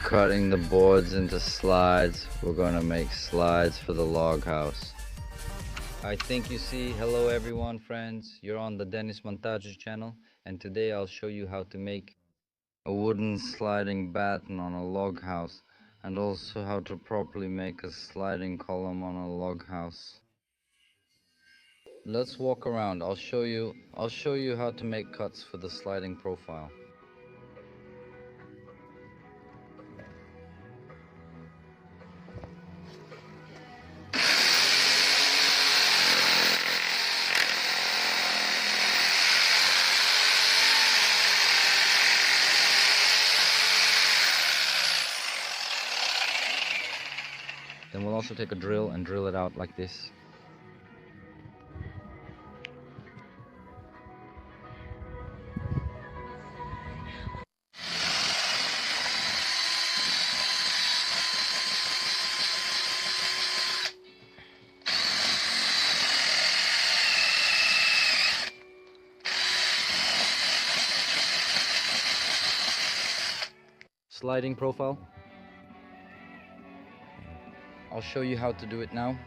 cutting the boards into slides. We're gonna make slides for the log house. I think you see. Hello everyone, friends. You're on the Dennis Montage channel, and today I'll show you how to make a wooden sliding batten on a log house, and also how to properly make a sliding column on a log house. Let's walk around. I'll show you how to make cuts for the sliding profile. Then we'll also take a drill and drill it out like this. Sliding profile. I'll show you how to do it now.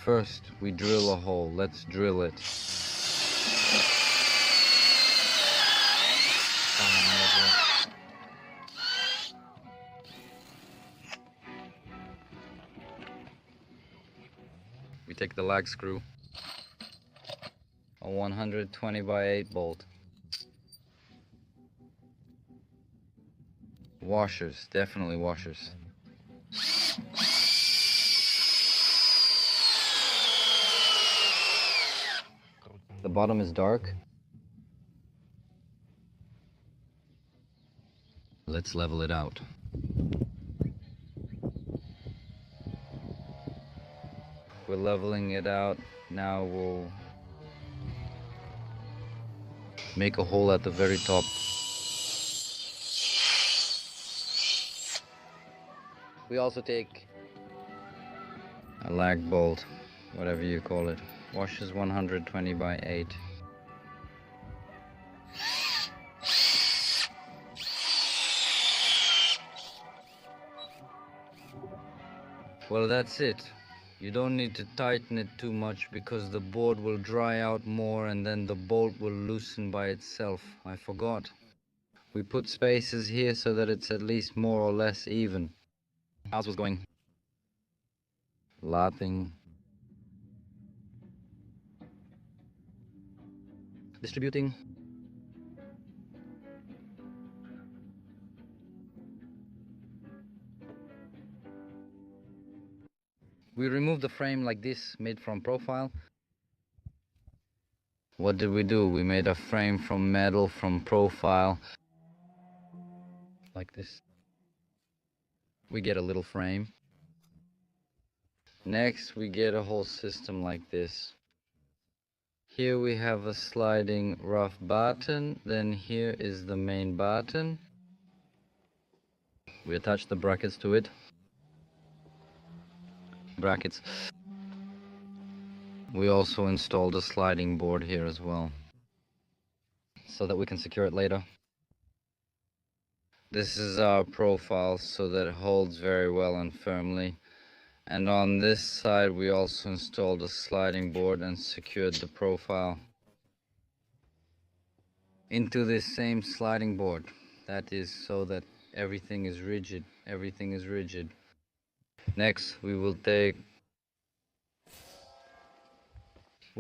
First, we drill a hole. Let's drill it. We take the lag screw, a 120 by 8 bolt. Washers, definitely washers. The bottom is dark. Let's level it out. We're leveling it out. Now we'll make a hole at the very top. We also take a lag bolt, whatever you call it. Washers 120 by 8. Well, that's it. You don't need to tighten it too much because the board will dry out more and then the bolt will loosen by itself. I forgot. We put spaces here so that it's at least more or less even. Ours was going lapping, distributing. We removed the frame like this, made from profile. What did we do? We made a frame from metal, from profile, like this. We get a little frame. Next, we get a whole system like this. Here we have a sliding rough batten, then here is the main batten. We attach the brackets to it. We also installed a sliding board here as well, so that we can secure it later. This is our profile so that it holds very well and firmly. And on this side we also installed a sliding board and secured the profile into this same sliding board. That is so that everything is rigid. Next we'll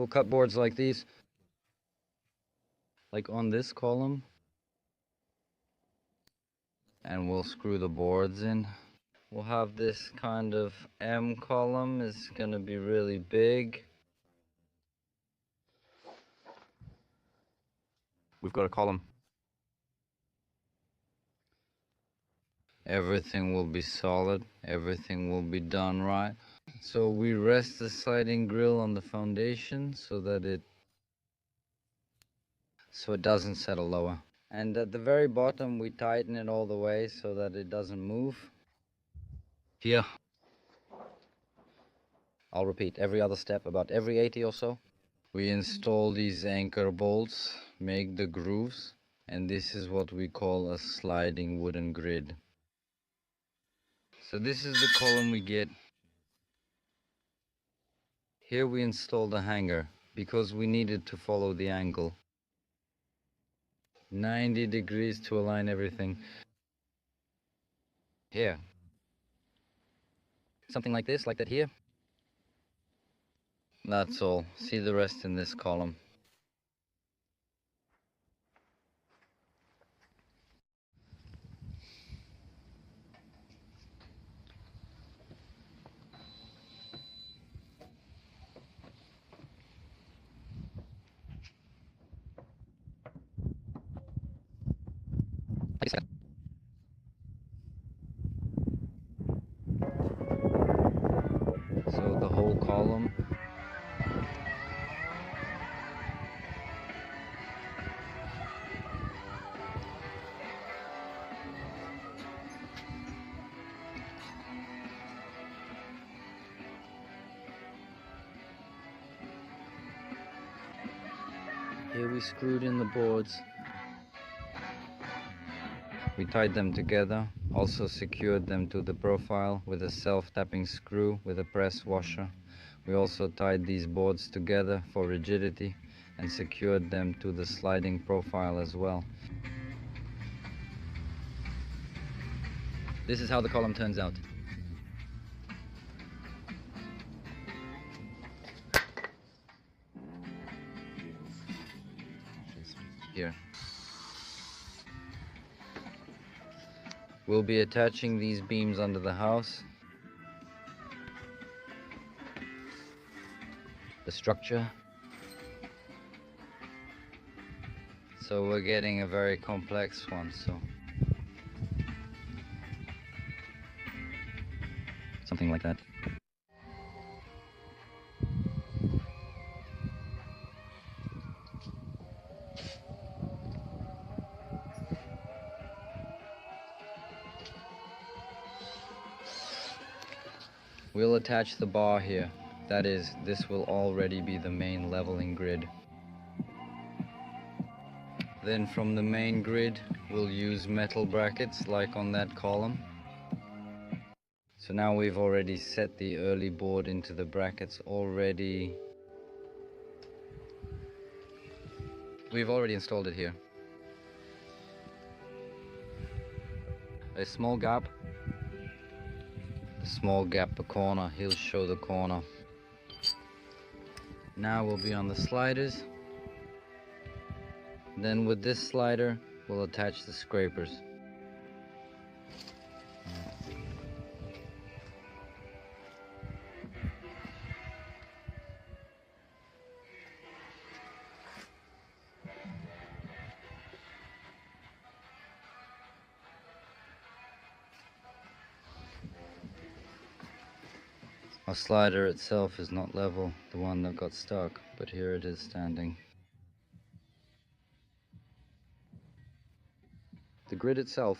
cut boards like these, like on this column, and we'll screw the boards in. We'll have this kind of M column. It's gonna be really big. We've got a column. Everything will be solid. Everything will be done right. So we rest the sliding grill on the foundation so that it doesn't settle lower. And at the very bottom we tighten it all the way so that it doesn't move. Here, I'll repeat every other step about every 80 or so. We install these anchor bolts, make the grooves, and this is what we call a sliding wooden grid. So this is the column we get. Here we install the hanger because we needed to follow the angle. 90 degrees to align everything. Here. Something like this, like that here. That's all. See the rest in this column. So the whole column. Here we screwed in the boards. We tied them together, also secured them to the profile with a self-tapping screw with a press washer. We also tied these boards together for rigidity and secured them to the sliding profile as well. This is how the column turns out. Here. We'll be attaching these beams under the house. The structure. So we're getting a very complex one, so something like that. We'll attach the bar here. That is, this will already be the main leveling grid. Then from the main grid, we'll use metal brackets like on that column. So now we've already set the early board into the brackets already. We've already installed it here. A small gap. The small gap, the corner, he'll show the corner. Now we'll be on the sliders. Then with this slider, we'll attach the scrapers. Our slider itself is not level, the one that got stuck, but here it is standing. The grid itself .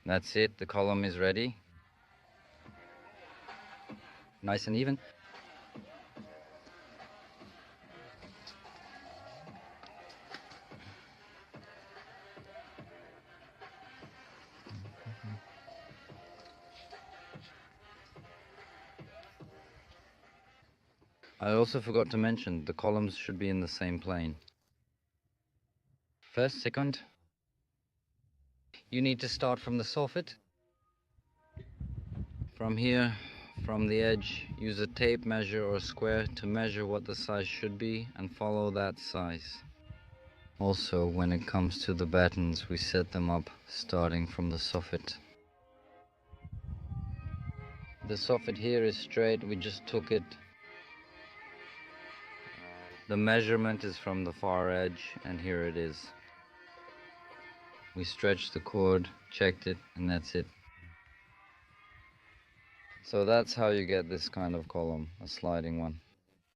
That's it, the column is ready. Nice and even. I also forgot to mention, the columns should be in the same plane. First, second, you need to start from the soffit. From here, From the edge, use a tape measure or square to measure what the size should be and follow that size. Also, when it comes to the battens, we set them up starting from the soffit. The soffit here is straight, we just took it. The measurement is from the far edge, and here it is. We stretched the cord, checked it, and that's it. So that's how you get this kind of column, a sliding one.